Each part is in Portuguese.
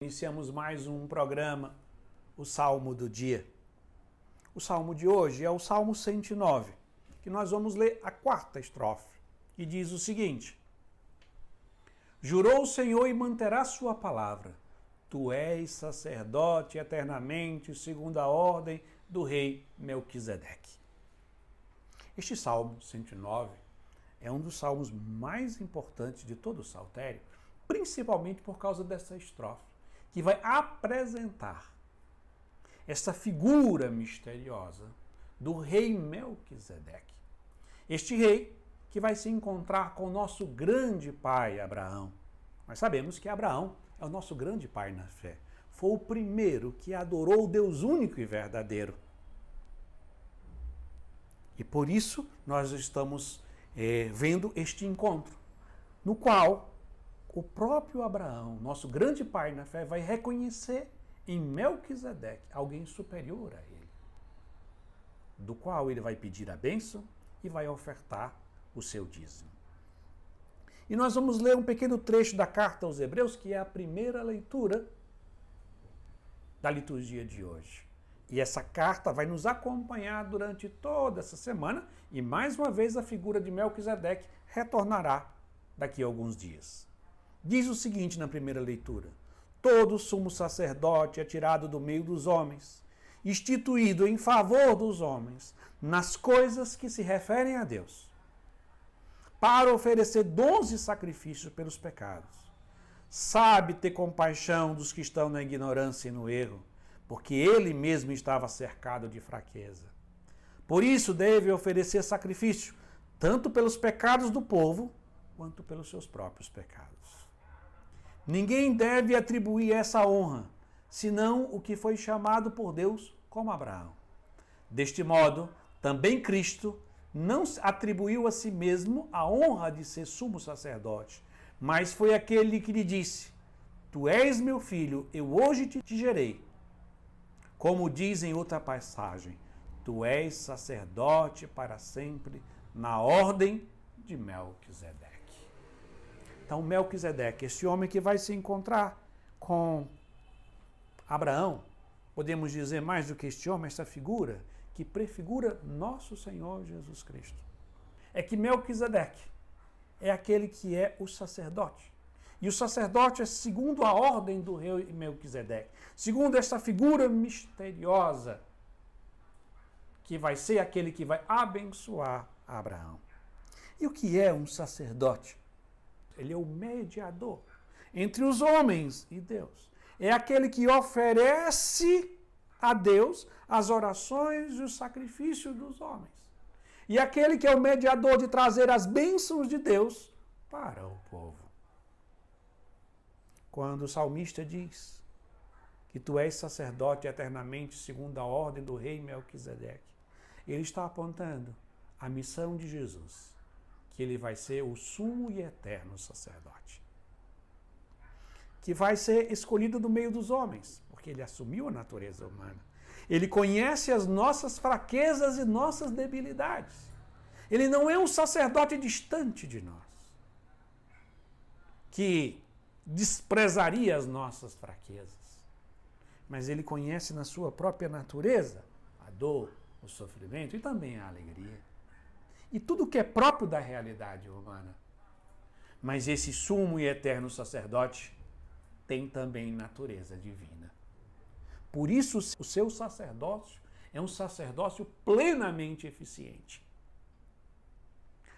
Iniciamos mais um programa, o Salmo do Dia. O Salmo de hoje é o Salmo 109, que nós vamos ler a quarta estrofe, que diz o seguinte: Jurou o Senhor e manterá sua palavra. Tu és sacerdote eternamente, segundo a ordem do rei Melquisedeque. Este Salmo 109 é um dos salmos mais importantes de todo o saltério, principalmente por causa dessa estrofe, que vai apresentar essa figura misteriosa do rei Melquisedeque. Este rei que vai se encontrar com o nosso grande pai Abraão. Nós sabemos que Abraão é o nosso grande pai na fé. Foi o primeiro que adorou o Deus único e verdadeiro. E por isso nós estamos vendo este encontro, no qual o próprio Abraão, nosso grande pai na fé, vai reconhecer em Melquisedeque alguém superior a ele, do qual ele vai pedir a bênção e vai ofertar o seu dízimo. E nós vamos ler um pequeno trecho da carta aos Hebreus, que é a primeira leitura da liturgia de hoje. E essa carta vai nos acompanhar durante toda essa semana e mais uma vez a figura de Melquisedeque retornará daqui a alguns dias. Diz o seguinte na primeira leitura: todo sumo sacerdote é tirado do meio dos homens, instituído em favor dos homens, nas coisas que se referem a Deus, para oferecer dons e sacrifícios pelos pecados. Sabe ter compaixão dos que estão na ignorância e no erro, porque ele mesmo estava cercado de fraqueza. Por isso deve oferecer sacrifício, tanto pelos pecados do povo, quanto pelos seus próprios pecados. Ninguém deve atribuir essa honra, senão o que foi chamado por Deus como Abraão. Deste modo, também Cristo não atribuiu a si mesmo a honra de ser sumo sacerdote, mas foi aquele que lhe disse: Tu és meu filho, eu hoje te gerei. Como diz em outra passagem, tu és sacerdote para sempre, na ordem de Melquisedeque. Então, Melquisedeque, esse homem que vai se encontrar com Abraão, podemos dizer mais do que este homem, essa figura que prefigura nosso Senhor Jesus Cristo. É que Melquisedeque é aquele que é o sacerdote. E o sacerdote é segundo a ordem do rei Melquisedeque, segundo essa figura misteriosa, que vai ser aquele que vai abençoar Abraão. E o que é um sacerdote? Ele é o mediador entre os homens e Deus. É aquele que oferece a Deus as orações e os sacrifícios dos homens. E aquele que é o mediador de trazer as bênçãos de Deus para o povo. Quando o salmista diz que tu és sacerdote eternamente segundo a ordem do rei Melquisedeque, ele está apontando a missão de Jesus, que ele vai ser o sumo e eterno sacerdote, que vai ser escolhido do meio dos homens, porque ele assumiu a natureza humana. Ele conhece as nossas fraquezas e nossas debilidades. Ele não é um sacerdote distante de nós, que desprezaria as nossas fraquezas, mas ele conhece na sua própria natureza a dor, o sofrimento e também a alegria. E tudo que é próprio da realidade humana. Mas esse sumo e eterno sacerdote tem também natureza divina. Por isso, o seu sacerdócio é um sacerdócio plenamente eficiente.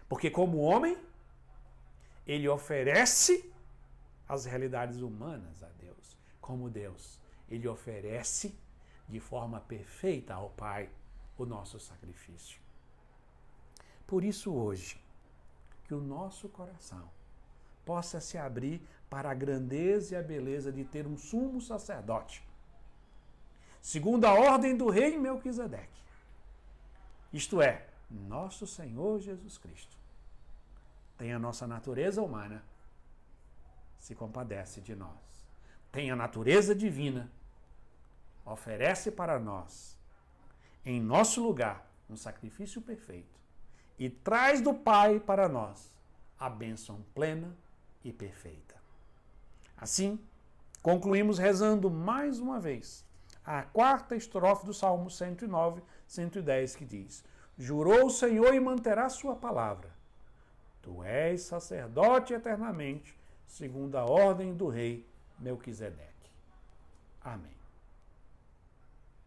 Porque como homem, ele oferece as realidades humanas a Deus. Como Deus, ele oferece de forma perfeita ao Pai o nosso sacrifício. Por isso hoje, que o nosso coração possa se abrir para a grandeza e a beleza de ter um sumo sacerdote, segundo a ordem do rei Melquisedeque. Isto é, nosso Senhor Jesus Cristo. Tem a nossa natureza humana, se compadece de nós. Tem a natureza divina, oferece para nós, em nosso lugar, um sacrifício perfeito. E traz do Pai para nós a bênção plena e perfeita. Assim, Concluímos rezando mais uma vez a quarta estrofe do Salmo 109, 110, que diz: Jurou o Senhor e manterá sua palavra. Tu és sacerdote eternamente, segundo a ordem do rei Melquisedeque. Amém.